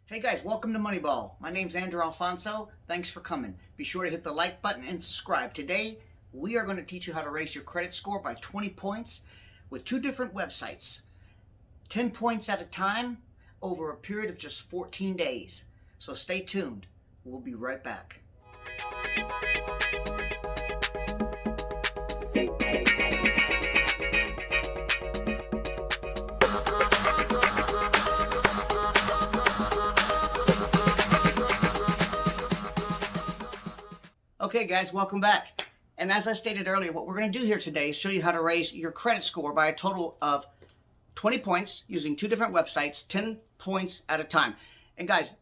Hey guys, welcome to Moneyball. My name's Andrew Alfonso. Thanks for coming. Be sure to hit the like button and subscribe. Today, we are going to teach you how to raise your credit score by 20 points with two different websites. 10 points at a time over a period of just 14 days. So stay tuned. We'll be right back. Okay guys, welcome back. And as I stated earlier, what we're going to do here today is show you how to raise your credit score by a total of 20 points using two different websites, 10 points at a time. And guys,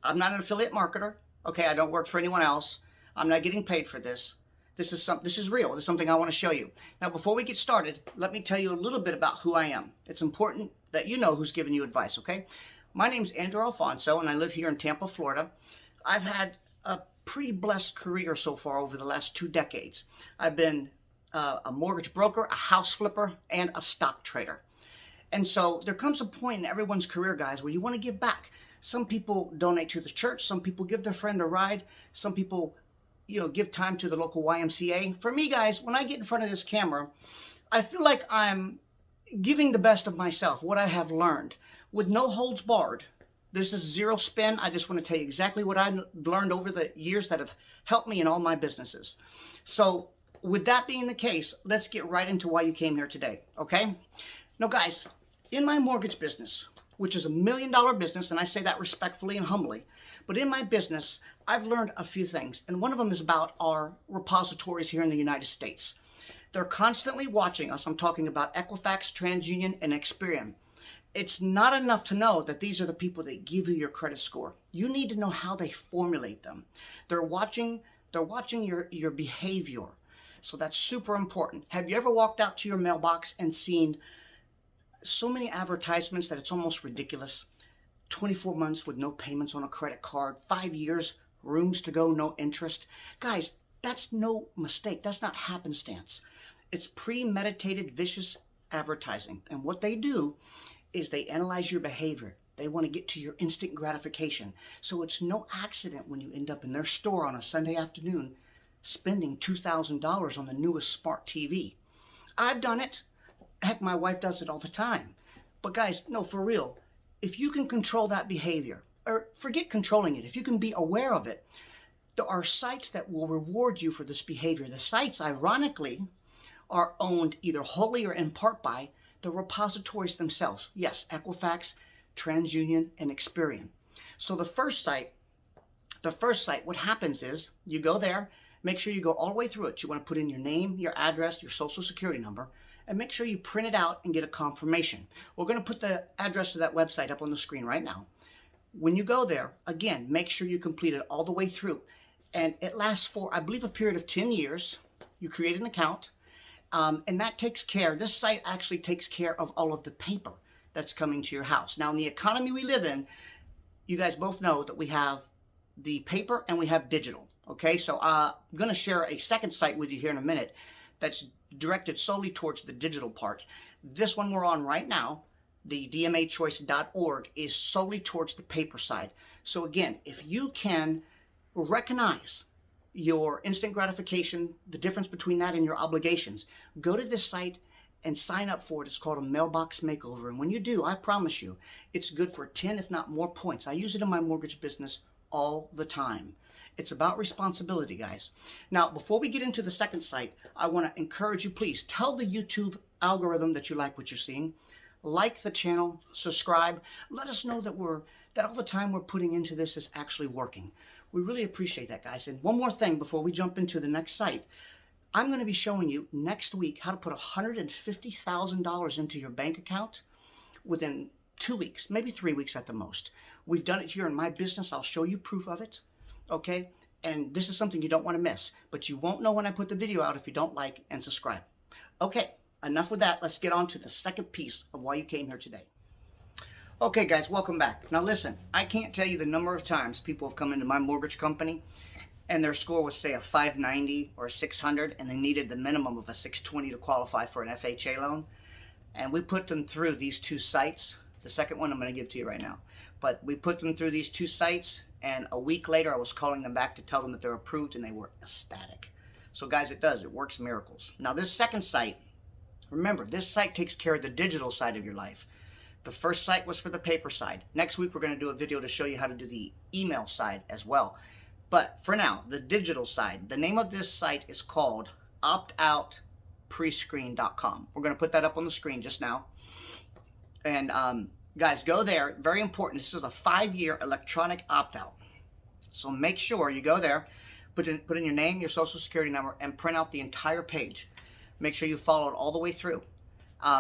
I'm not an affiliate marketer. Okay, I don't work for anyone else. I'm not getting paid for this. This is real. This is something I want to show you. Now, before we get started, let me tell you a little bit about who I am. It's important that you know who's giving you advice, okay? My name's Andrew Alfonso, and I live here in Tampa, Florida. I've had a pretty blessed career so far over the last 2 decades. I've been a mortgage broker, a house flipper, and a stock trader. And so there comes a point in everyone's career, guys, where you want to give back. Some people donate to the church. Some people give their friend a ride. Some people, give time to the local YMCA. For me, guys, when I get in front of this camera, I feel like I'm giving the best of myself, what I have learned, with no holds barred. There's this zero spin. I just want to tell you exactly what I've learned over the years that have helped me in all my businesses. So with that being the case, let's get right into why you came here today, okay? Now, guys, in my mortgage business, which is $1 million business, and I say that respectfully and humbly, but in my business, I've learned a few things, and one of them is about our repositories here in the United States. They're constantly watching us. I'm talking about Equifax, TransUnion, and Experian. It's not enough to know that these are the people that give you your credit score. You need to know how they formulate them. They're watching your behavior. So that's super important. Have you ever walked out to your mailbox and seen so many advertisements that it's almost ridiculous? 24 months with no payments on a credit card, 5 years, rooms to go, no interest. Guys, that's no mistake. That's not happenstance. It's premeditated, vicious advertising. And what they do is they analyze your behavior. They want to get to your instant gratification. So it's no accident when you end up in their store on a Sunday afternoon spending $2,000 on the newest smart TV. I've done it. Heck, my wife does it all the time. But guys, no, for real, if you can control that behavior, or forget controlling it, if you can be aware of it, there are sites that will reward you for this behavior. The sites, ironically, are owned either wholly or in part by the repositories themselves. Yes, Equifax, TransUnion, and Experian. So the first site, what happens is you go there, make sure you go all the way through it. You want to put in your name, your address, your social security number, and make sure you print it out and get a confirmation. We're going to put the address to that website up on the screen right now. When you go there, again, make sure you complete it all the way through. And it lasts for, I believe, a period of 10 years. You create an account. And that takes care, this site actually takes care of all of the paper that's coming to your house. Now, in the economy we live in, you guys both know that we have the paper and we have digital. Okay, so I'm going to share a second site with you here in a minute that's directed solely towards the digital part. This one we're on right now, the dmachoice.org, is solely towards the paper side. So again, if you can recognize your instant gratification, the difference between that and your obligations, go to this site and sign up for it. It's called a mailbox makeover. And when you do, I promise you, it's good for 10, if not more points. I use it in my mortgage business all the time. It's about responsibility, guys. Now, before we get into the second site, I want to encourage you, please tell the YouTube algorithm that you like what you're seeing. Like the channel, subscribe. Let us know that all the time we're putting into this is actually working. We really appreciate that, guys. And one more thing before we jump into the next site. I'm going to be showing you next week how to put $150,000 into your bank account within 2 weeks, maybe 3 weeks at the most. We've done it here in my business. I'll show you proof of it, okay? And this is something you don't want to miss. But you won't know when I put the video out if you don't like and subscribe. Okay, enough with that. Let's get on to the second piece of why you came here today. Okay, guys, welcome back. Now listen, I can't tell you the number of times people have come into my mortgage company and their score was, say, a 590 or a 600, and they needed the minimum of a 620 to qualify for an FHA loan. And we put them through these two sites, The second one I'm going to give to you right now. But we put them through these 2 sites, and a week later I was calling them back to tell them that they're approved, and they were ecstatic. So guys, it works miracles. Now this second site, remember, this site takes care of the digital side of your life. The first site was for the paper side. Next week we're going to do a video to show you how to do the email side as well. But for now, the digital side, the name of this site is called optoutprescreen.com. We're going to put that up on the screen just now. And guys, go there. Very important. This is a 5-year electronic opt-out. So make sure you go there, put in your name, your social security number, and print out the entire page. Make sure you follow it all the way through.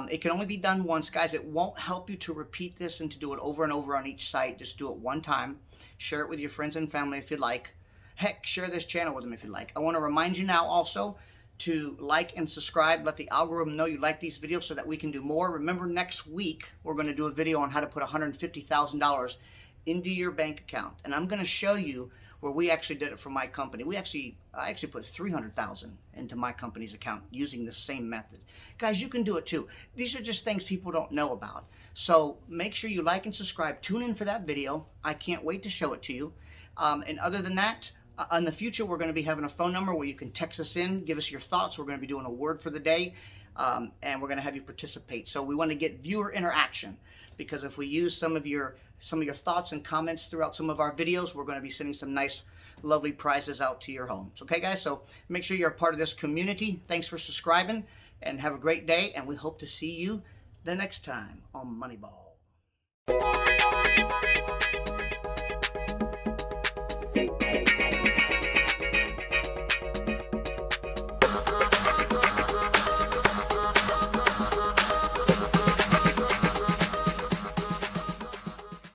It can only be done once, guys. It won't help you to repeat this and to do it over and over on each site. Just do it one time. Share it with your friends and family if you'd like. Heck, share this channel with them if you'd like. I want to remind you now also to like and subscribe. Let the algorithm know you like these videos so that we can do more. Remember, next week we're going to do a video on how to put $150,000 into your bank account, and I'm going to show you where we actually did it for my company. I actually put $300,000 into my company's account using the same method. Guys, you can do it too. These are just things people don't know about. So make sure you like and subscribe. Tune in for that video. I can't wait to show it to you. And other than that, in the future, we're going to be having a phone number where you can text us in, give us your thoughts. We're going to be doing a word for the day, and we're going to have you participate. So we want to get viewer interaction, because if we use some of your thoughts and comments throughout some of our videos, we're going to be sending some nice, lovely prizes out to your homes. Okay, guys? So make sure you're a part of this community. Thanks for subscribing, and have a great day, and we hope to see you the next time on Moneyball.